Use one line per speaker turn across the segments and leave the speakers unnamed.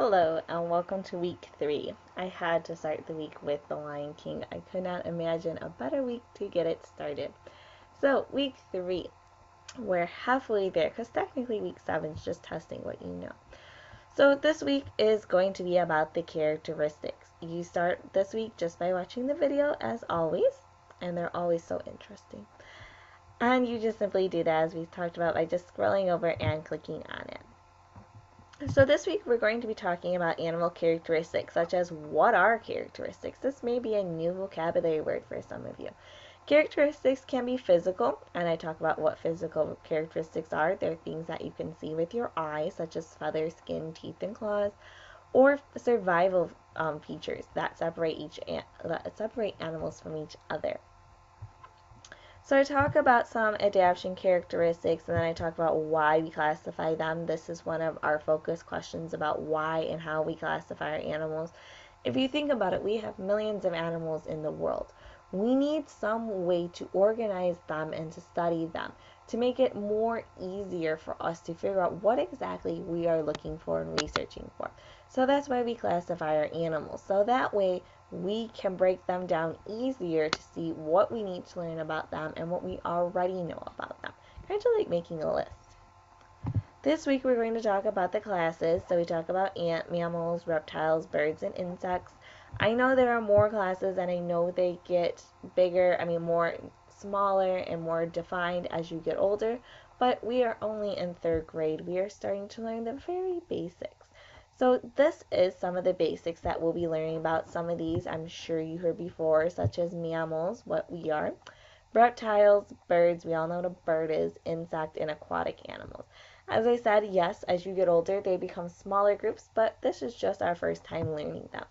Hello and welcome to week 3. I had to start the week with The Lion King. I could not imagine a better week to get it started. So week 3, we're halfway there because technically week 7 is just testing what you know. So this week is going to be about the characteristics. You start this week just by watching the video as always, and they're always so interesting. And you just simply do that as we talked about by just scrolling over and clicking on it. So this week we're going to be talking about animal characteristics, such as what are characteristics? This may be a new vocabulary word for some of you. Characteristics can be physical, and I talk about what physical characteristics are. They're things that you can see with your eyes, such as feathers, skin, teeth, and claws, or survival features that separate animals from each other. So I talk about some adaptation characteristics, and then I talk about why we classify them. This is one of our focus questions about why and how we classify our animals. If you think about it, we have millions of animals in the world. We need some way to organize them and to study them to make it more easier for us to figure out what exactly we are looking for and researching for. So that's why we classify our animals. So that way we can break them down easier to see what we need to learn about them and what we already know about them. Kind of like making a list. This week we're going to talk about the classes. So we talk about mammals, reptiles, birds, and insects. I know there are more classes and I know they get bigger, more smaller and more defined as you get older, but we are only in 3rd grade. We are starting to learn the very basics. So this is some of the basics that we'll be learning about. Some of these I'm sure you heard before, such as mammals, what we are, reptiles, birds, we all know what a bird is, insect, and aquatic animals. As I said, yes, as you get older, they become smaller groups, but this is just our first time learning them.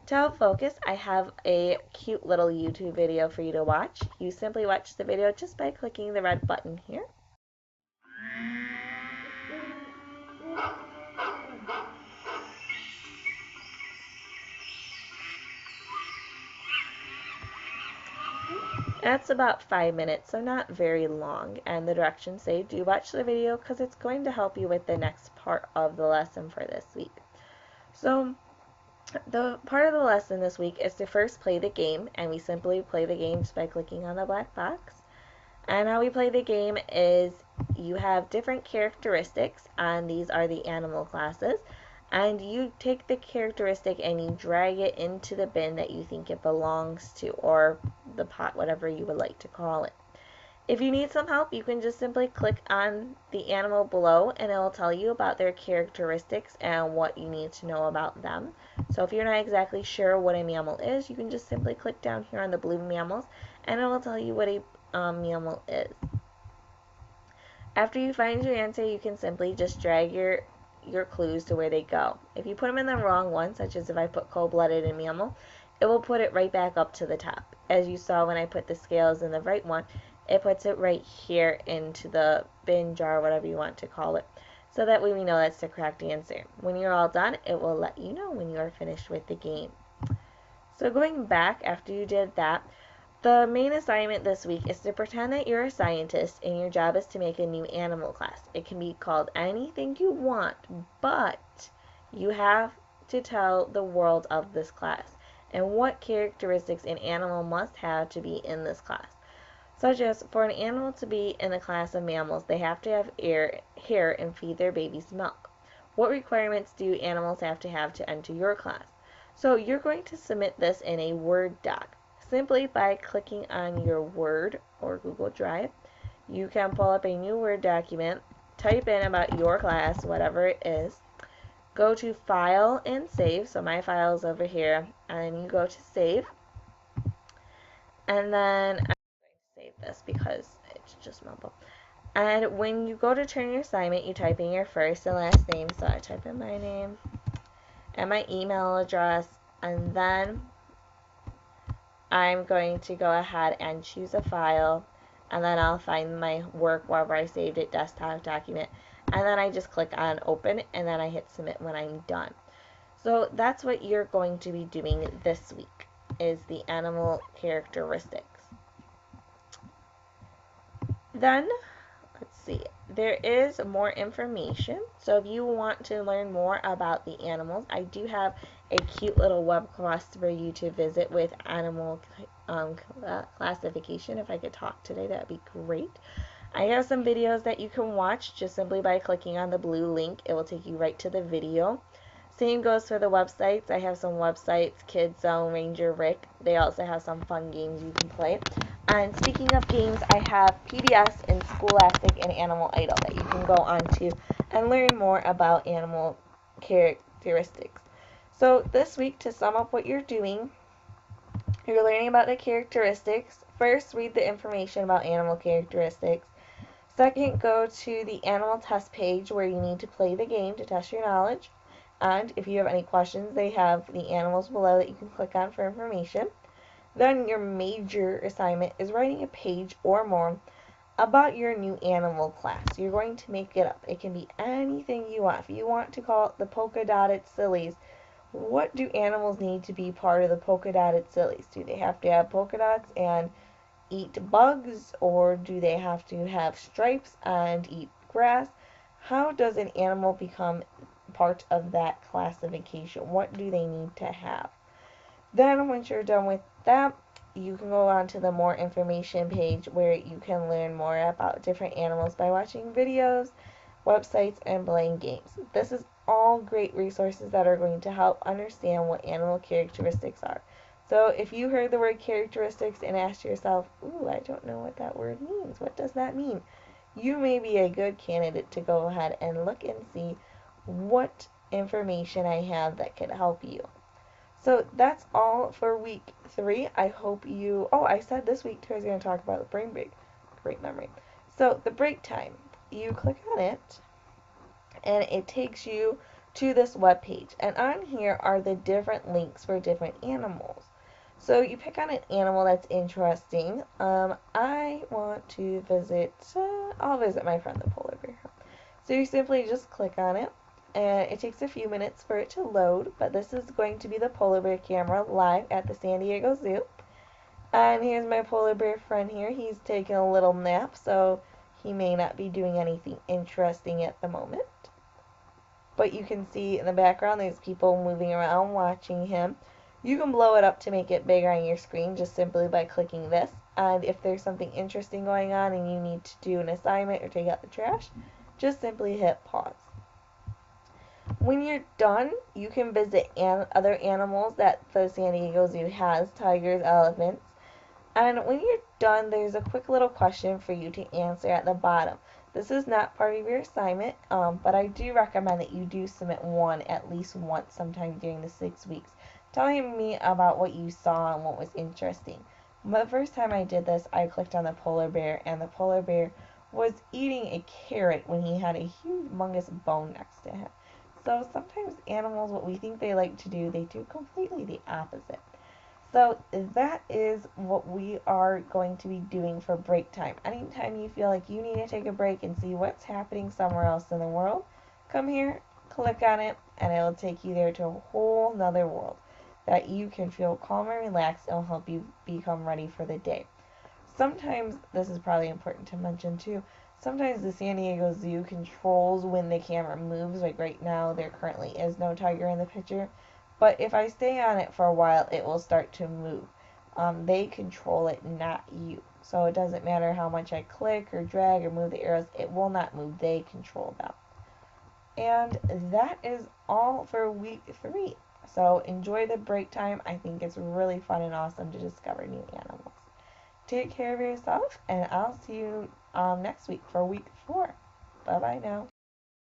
To help focus, I have a cute little YouTube video for you to watch. You simply watch the video just by clicking the red button here. That's about 5 minutes, so not very long. And the directions say do watch the video because it's going to help you with the next part of the lesson for this week. So the part of the lesson this week is to first play the game, and we simply play the game just by clicking on the black box. And how we play the game is you have different characteristics, and these are the animal classes, and you take the characteristic and you drag it into the bin that you think it belongs to, or the pot, whatever you would like to call it. If you need some help, you can just simply click on the animal below and it will tell you about their characteristics and what you need to know about them. So if you're not exactly sure what a mammal is, you can just simply click down here on the blue mammals and it will tell you what a mammal is. After you find your answer, you can simply just drag your clues to where they go. If you put them in the wrong one, such as if I put cold-blooded and mammal, it will put it right back up to the top. As you saw when I put the scales in the right one, it puts it right here into the bin, jar, whatever you want to call it. So that way we know that's the correct answer. When you're all done, it will let you know when you are finished with the game. So going back after you did that, the main assignment this week is to pretend that you're a scientist and your job is to make a new animal class. It can be called anything you want, but you have to tell the world of this class and what characteristics an animal must have to be in this class. Such as, for an animal to be in the class of mammals, they have to have hair and feed their babies milk. What requirements do animals have to enter your class? So you're going to submit this in a Word doc. Simply by clicking on your Word or Google Drive, you can pull up a new Word document, type in about your class, whatever it is, go to File and Save, so my file is over here, and you go to Save, and then I'm going to save this because it's just mumble. And when you go to turn your assignment, you type in your first and last name, so I type in my name and my email address, and then I'm going to go ahead and choose a file, and then I'll find my work wherever I saved it, desktop document, and then I just click on open, and then I hit submit when I'm done. So that's what you're going to be doing this week, is the animal characteristics. Then let's see, there is more information. So if you want to learn more about the animals, I do have a cute little web class for you to visit with animal classification. If I could talk today, that'd be great. I have some videos that you can watch just simply by clicking on the blue link. It will take you right to the video. Same goes for the websites. I have some websites, Kids Zone, Ranger Rick. They also have some fun games you can play. And speaking of games, I have PBS and Scholastic and Animal Idol that you can go on to and learn more about animal characteristics. So this week, to sum up what you're doing, you're learning about the characteristics. First, read the information about animal characteristics. Second, go to the animal test page where you need to play the game to test your knowledge. And if you have any questions, they have the animals below that you can click on for information. Then your major assignment is writing a page or more about your new animal class. You're going to make it up. It can be anything you want. If you want to call it the polka dotted sillies, what do animals need to be part of the polka dotted sillies? Do they have to have polka dots and eat bugs, or do they have to have stripes and eat grass? How does an animal become part of that classification? What do they need to have? Then once you're done with that, you can go on to the more information page where you can learn more about different animals by watching videos, websites, and playing games. This is all great resources that are going to help understand what animal characteristics are. So if you heard the word characteristics and asked yourself, ooh, I don't know what that word means, what does that mean? You may be a good candidate to go ahead and look and see what information I have that could help you. So that's all for week 3. I hope you, I said this week too I was going to talk about the brain break. Great memory. So the break time, you click on it and it takes you to this web page. And on here are the different links for different animals. So you pick on an animal that's interesting. I want to visit, I'll visit my friend the polar bear. So you simply just click on it, and it takes a few minutes for it to load, but this is going to be the polar bear camera live at the San Diego Zoo. And here's my polar bear friend here. He's taking a little nap, so he may not be doing anything interesting at the moment. But you can see in the background there's people moving around watching him. You can blow it up to make it bigger on your screen just simply by clicking this. And if there's something interesting going on and you need to do an assignment or take out the trash, just simply hit pause. When you're done, you can visit other animals that the San Diego Zoo has, tigers, elephants. And when you're done, there's a quick little question for you to answer at the bottom. This is not part of your assignment, but I do recommend that you do submit one at least once sometime during the 6 weeks, telling me about what you saw and what was interesting. The first time I did this, I clicked on the polar bear, and the polar bear was eating a carrot when he had a humongous bone next to him. So sometimes animals, what we think they like to do, they do completely the opposite. So that is what we are going to be doing for break time. Anytime you feel like you need to take a break and see what's happening somewhere else in the world, come here, click on it, and it will take you there to a whole nother world that you can feel calm and relaxed. It will help you become ready for the day. Sometimes, this is probably important to mention too, sometimes the San Diego Zoo controls when the camera moves. Like right now, there currently is no tiger in the picture. But if I stay on it for a while, it will start to move. They control it, not you. So it doesn't matter how much I click or drag or move the arrows, it will not move. They control them. And that is all for week 3. So enjoy the break time. I think it's really fun and awesome to discover new animals. Take care of yourself, and I'll see you next week for week 4. Bye-bye now.